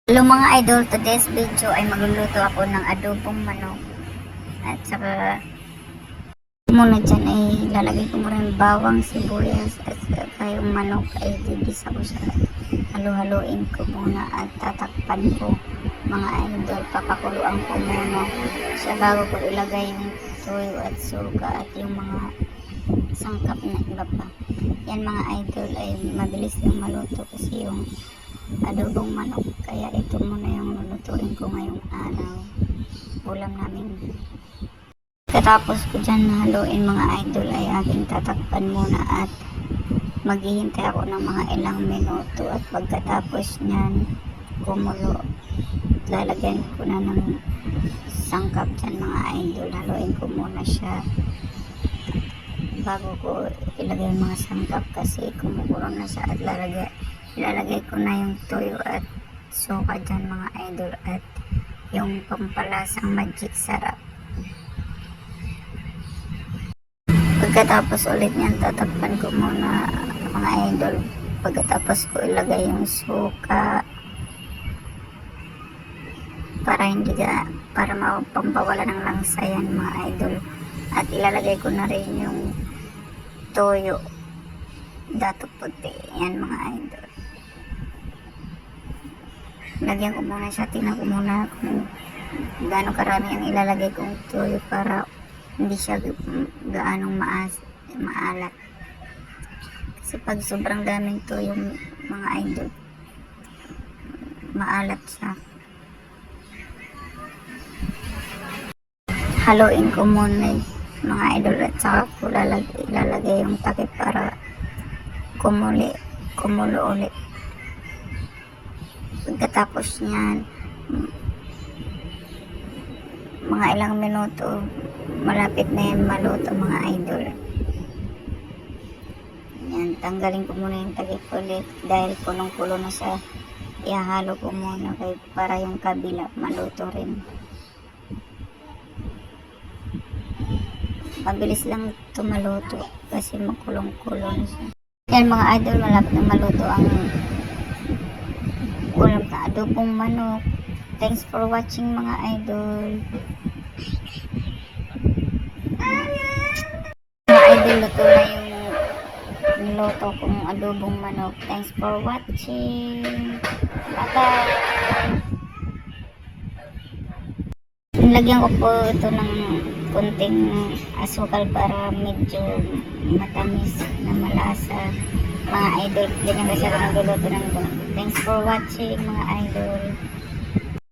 Hello mga idol, today's video ay magluluto ako ng adobong manok. At saka muna dyan ay lalagay ko muna yung bawang, sibuyas at saka yung manok ay gigisa ko siya. Halo-haloin ko muna at tatakpan ko mga idol. Papakuluan ko muna siya bago ko ilagay yung toyo at suka at yung mga sangkap na iba pa. Yan mga idol ay mabilis lang maluto kasi yung adobong manok, kaya ito muna yung lulutuin ko ngayong araw. Ulam namin. Katapos ko dyan haluin mga idol ay aking tatakpan muna at maghihintay ako ng mga ilang minuto at pagkatapos nyan kumulo, lalagyan ko na ng sangkap dyan mga idol. Haluin ko muna siya bago ko ilagay yung mga sangkap kasi kumukulo na siya at ilalagay ko na yung toyo at suka dyan mga idol at yung pampalasang magic sarap. Pagkatapos ulit niyan tatakpan ko muna mga idol. Pagkatapos ko ilagay yung suka para mapampawala ng langsa yan mga idol, at ilalagay ko na rin yung toyo dato puti yan mga idol. Lagyan ko muna siya, tingnan ko muna kung gaano karami ang ilalagay kong toyo para hindi siya gaanong maalat. Kasi pag sobrang daming toyo mga idol, maalat siya. Haluin ko muna mga idol at saka ko ilalagay yung takip para kumulo ulit. Pagkatapos niyan mga ilang minuto malapit na yan maluto mga idol. Yan, tanggalin ko muna yung takip ulit dahil punong-pulo na siya. Ihahalo ko muna para yung kabila maluto rin. Mabilis lang ito maluto kasi makulong-kulo na siya. Yan mga idol, malapit na maluto ang ulam na adobong manok. Thanks for watching mga idol. Mga idol, luto na yung niluto kong adobong manok. Thanks for watching. Bye-bye. Nilagyan ko po ito ng kunting asukal para medyo matamis na malasa mga idol. Ganyan kasi ako nagluluto ng ito. Thanks for watching mga idol.